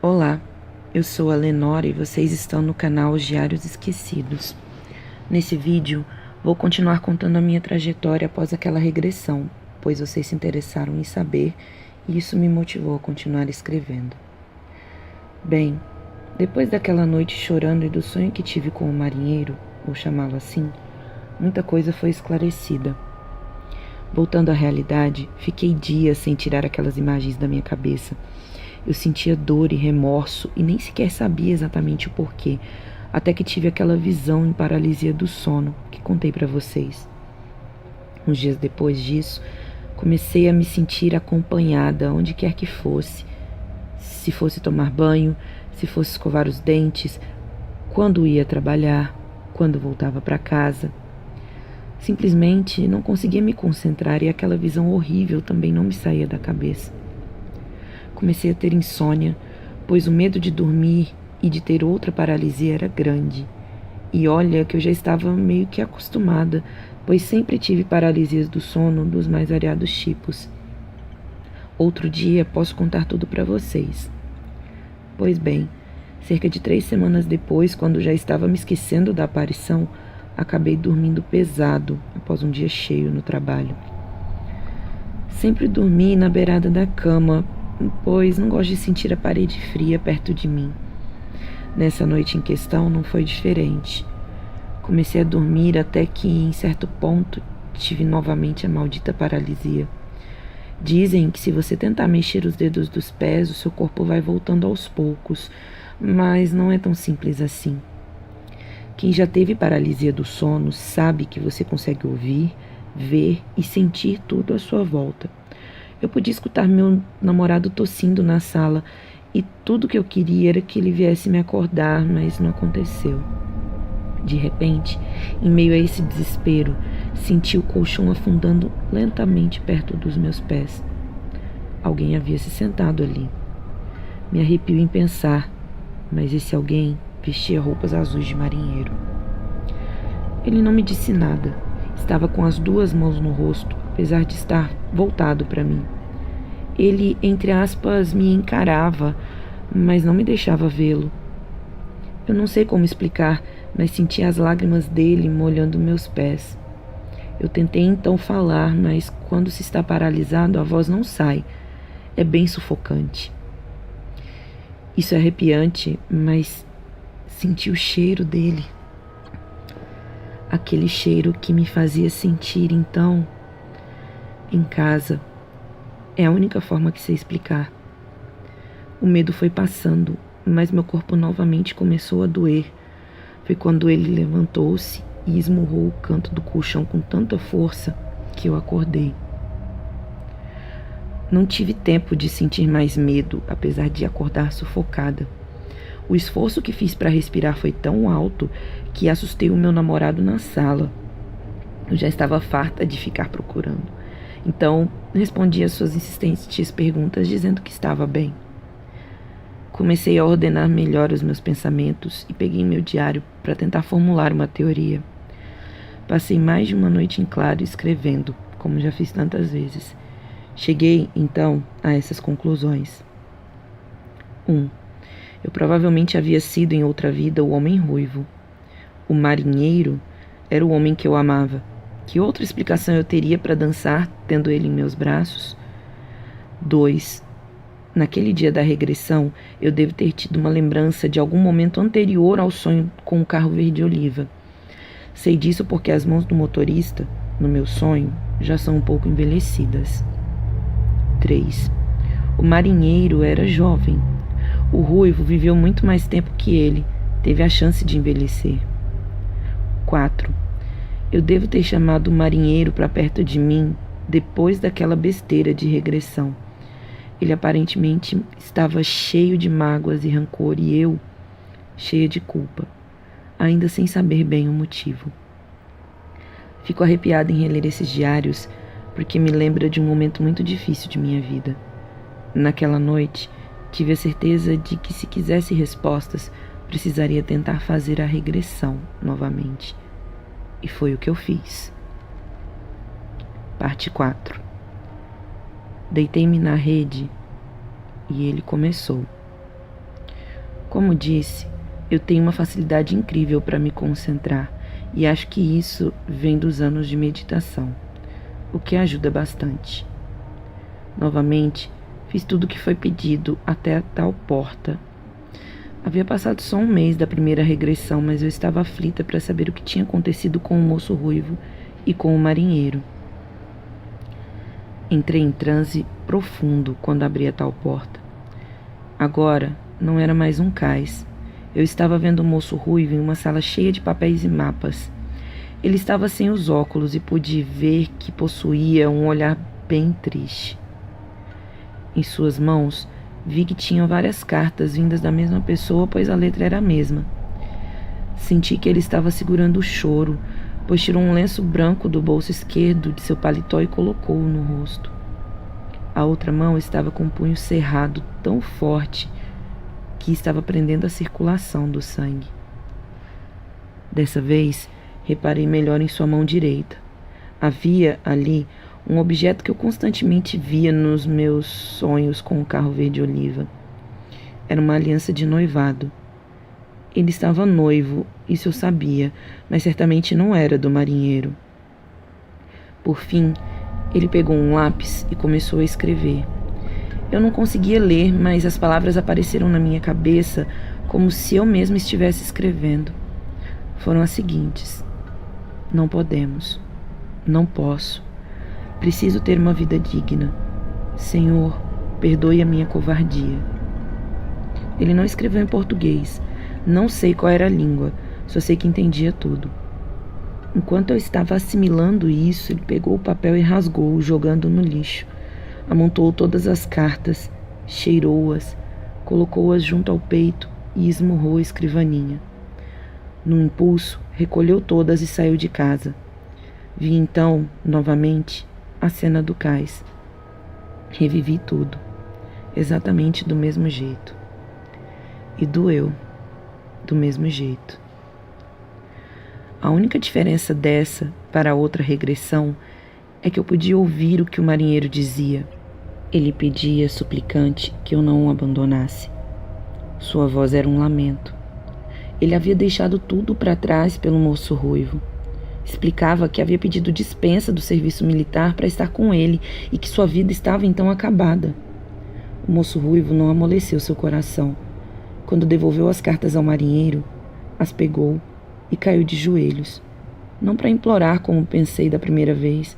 Olá, eu sou a Lenora e vocês estão no canal Os Diários Esquecidos. Nesse vídeo, vou continuar contando a minha trajetória após aquela regressão, pois vocês se interessaram em saber e isso me motivou a continuar escrevendo. Bem, depois daquela noite chorando e do sonho que tive com o marinheiro, vou chamá-lo assim, muita coisa foi esclarecida. Voltando à realidade, fiquei dias sem tirar aquelas imagens da minha cabeça. Eu sentia dor e remorso e nem sequer sabia exatamente o porquê, até que tive aquela visão em paralisia do sono que contei para vocês. Uns dias depois disso, comecei a me sentir acompanhada onde quer que fosse. Se fosse tomar banho, se fosse escovar os dentes, quando ia trabalhar, quando voltava para casa. Simplesmente não conseguia me concentrar e aquela visão horrível também não me saía da cabeça. Comecei a ter insônia, pois o medo de dormir e de ter outra paralisia era grande. E olha que eu já estava meio que acostumada, pois sempre tive paralisias do sono dos mais variados tipos. Outro dia posso contar tudo para vocês. Pois bem, cerca de 3 semanas depois, quando já estava me esquecendo da aparição, acabei dormindo pesado após um dia cheio no trabalho. Sempre dormi na beirada da cama, pois não gosto de sentir a parede fria perto de mim. Nessa noite em questão não foi diferente. Comecei a dormir até que, em certo ponto, tive novamente a maldita paralisia. Dizem que se você tentar mexer os dedos dos pés, o seu corpo vai voltando aos poucos, mas não é tão simples assim. Quem já teve paralisia do sono sabe que você consegue ouvir, ver e sentir tudo à sua volta. Eu podia escutar meu namorado tossindo na sala e tudo que eu queria era que ele viesse me acordar, mas não aconteceu. De repente, em meio a esse desespero, senti o colchão afundando lentamente perto dos meus pés. Alguém havia se sentado ali. Me arrepio em pensar, mas esse alguém vestia roupas azuis de marinheiro. Ele não me disse nada. Estava com as 2 mãos no rosto, apesar de estar voltado para mim. Ele, entre aspas, me encarava, mas não me deixava vê-lo. Eu não sei como explicar, mas senti as lágrimas dele molhando meus pés. Eu tentei então falar, mas quando se está paralisado, a voz não sai. É bem sufocante. Isso é arrepiante, mas senti o cheiro dele. Aquele cheiro que me fazia sentir, então, em casa. É a única forma que sei explicar. O medo foi passando, mas meu corpo novamente começou a doer. Foi quando ele levantou-se e esmurrou o canto do colchão com tanta força que eu acordei. Não tive tempo de sentir mais medo, apesar de acordar sufocada. O esforço que fiz para respirar foi tão alto que assustei o meu namorado na sala. Eu já estava farta de ficar procurando. Então, respondi às suas insistentes perguntas dizendo que estava bem. Comecei a ordenar melhor os meus pensamentos e peguei meu diário para tentar formular uma teoria. Passei mais de uma noite em claro escrevendo, como já fiz tantas vezes. Cheguei, então, a essas conclusões. 1. Eu provavelmente havia sido em outra vida o homem ruivo. O marinheiro era o homem que eu amava. Que outra explicação eu teria para dançar tendo ele em meus braços? 2. Naquele dia da regressão, eu devo ter tido uma lembrança de algum momento anterior ao sonho com o carro verde-oliva. Sei disso porque as mãos do motorista, no meu sonho, já são um pouco envelhecidas. 3. O marinheiro era jovem. O ruivo viveu muito mais tempo que ele, teve a chance de envelhecer. 4. Eu devo ter chamado o marinheiro para perto de mim depois daquela besteira de regressão. Ele aparentemente estava cheio de mágoas e rancor e eu, cheia de culpa, ainda sem saber bem o motivo. Fico arrepiada em reler esses diários porque me lembra de um momento muito difícil de minha vida. Naquela noite, tive a certeza de que se quisesse respostas, precisaria tentar fazer a regressão novamente. E foi o que eu fiz. Parte 4. Deitei-me na rede e ele começou. Como disse, eu tenho uma facilidade incrível para me concentrar e acho que isso vem dos anos de meditação, o que ajuda bastante. Novamente, fiz tudo o que foi pedido até a tal porta. Havia passado só um mês da primeira regressão, mas eu estava aflita para saber o que tinha acontecido com o moço ruivo e com o marinheiro. Entrei em transe profundo quando abri a tal porta. Agora, não era mais um cais. Eu estava vendo o moço ruivo em uma sala cheia de papéis e mapas. Ele estava sem os óculos e pude ver que possuía um olhar bem triste. Em suas mãos, vi que tinham várias cartas vindas da mesma pessoa, pois a letra era a mesma. Senti que ele estava segurando o choro, pois tirou um lenço branco do bolso esquerdo de seu paletó e colocou-o no rosto. A outra mão estava com o punho cerrado tão forte que estava prendendo a circulação do sangue. Dessa vez, reparei melhor em sua mão direita. Havia ali um objeto que eu constantemente via nos meus sonhos com o carro verde-oliva. Era uma aliança de noivado. Ele estava noivo, isso eu sabia, mas certamente não era do marinheiro. Por fim, ele pegou um lápis e começou a escrever. Eu não conseguia ler, mas as palavras apareceram na minha cabeça como se eu mesma estivesse escrevendo. Foram as seguintes: não podemos, não posso, preciso ter uma vida digna. Senhor, perdoe a minha covardia. Ele não escreveu em português, não sei qual era a língua, só sei que entendia tudo. Enquanto eu estava assimilando isso, ele pegou o papel e rasgou-o, jogando no lixo. Amontoou todas as cartas, cheirou-as, colocou-as junto ao peito e esmurrou a escrivaninha. Num impulso, recolheu todas e saiu de casa. Vi então, novamente, a cena do cais. Revivi tudo, exatamente do mesmo jeito. E doeu, do mesmo jeito. A única diferença dessa para a outra regressão é que eu podia ouvir o que o marinheiro dizia. Ele pedia, suplicante, que eu não o abandonasse. Sua voz era um lamento. Ele havia deixado tudo para trás pelo moço ruivo. Explicava que havia pedido dispensa do serviço militar para estar com ele e que sua vida estava então acabada. O moço ruivo não amoleceu seu coração. Quando devolveu as cartas ao marinheiro, as pegou e caiu de joelhos. Não para implorar como pensei da primeira vez,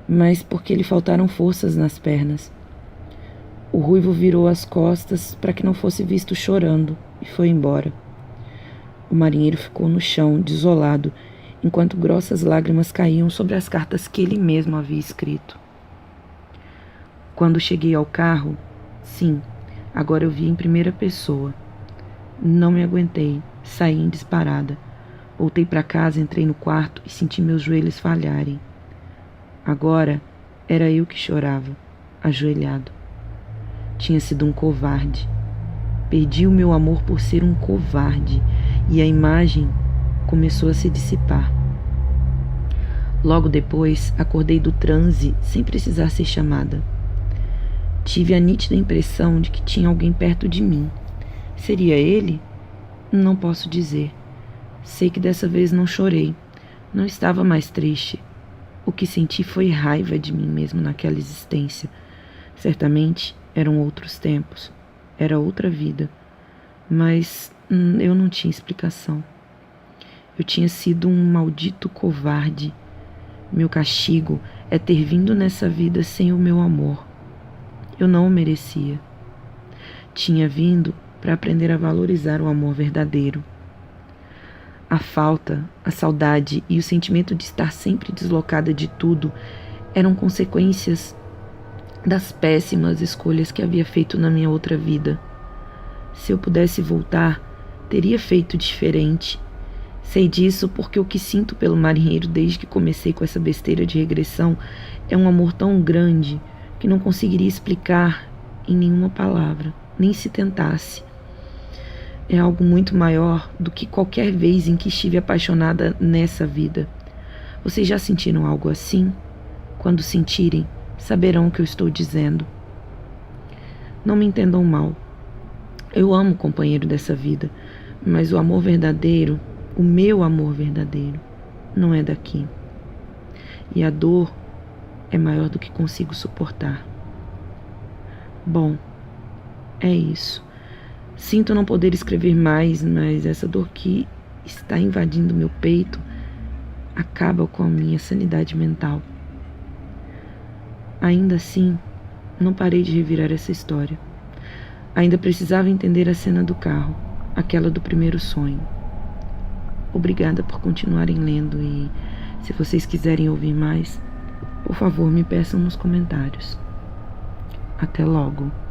mas porque lhe faltaram forças nas pernas. O ruivo virou as costas para que não fosse visto chorando e foi embora. O marinheiro ficou no chão, desolado, enquanto grossas lágrimas caíam sobre as cartas que ele mesmo havia escrito. Quando cheguei ao carro, sim, agora eu vi em primeira pessoa. Não me aguentei, saí em disparada. Voltei para casa, entrei no quarto e senti meus joelhos falharem. Agora era eu que chorava, ajoelhado. Tinha sido um covarde. Perdi o meu amor por ser um covarde e a imagem começou a se dissipar. Logo depois, acordei do transe sem precisar ser chamada. Tive a nítida impressão de que tinha alguém perto de mim. Seria ele? Não posso dizer. Sei que dessa vez não chorei. Não estava mais triste. O que senti foi raiva de mim mesmo naquela existência. Certamente eram outros tempos. Era outra vida. Mas eu não tinha explicação. Eu tinha sido um maldito covarde. Meu castigo é ter vindo nessa vida sem o meu amor. Eu não o merecia. Tinha vindo para aprender a valorizar o amor verdadeiro. A falta, a saudade e o sentimento de estar sempre deslocada de tudo eram consequências das péssimas escolhas que havia feito na minha outra vida. Se eu pudesse voltar, teria feito diferente. Sei disso porque o que sinto pelo marinheiro desde que comecei com essa besteira de regressão é um amor tão grande que não conseguiria explicar em nenhuma palavra, nem se tentasse. É algo muito maior do que qualquer vez em que estive apaixonada nessa vida. Vocês já sentiram algo assim? Quando sentirem, saberão o que eu estou dizendo. Não me entendam mal. Eu amo o companheiro dessa vida, mas o amor verdadeiro, o meu amor verdadeiro, não é daqui. E a dor é maior do que consigo suportar. Bom, é isso. Sinto não poder escrever mais, mas essa dor que está invadindo meu peito acaba com a minha sanidade mental. Ainda assim, não parei de revirar essa história. Ainda precisava entender a cena do carro, aquela do primeiro sonho. Obrigada por continuarem lendo e, se vocês quiserem ouvir mais, por favor, me peçam nos comentários. Até logo.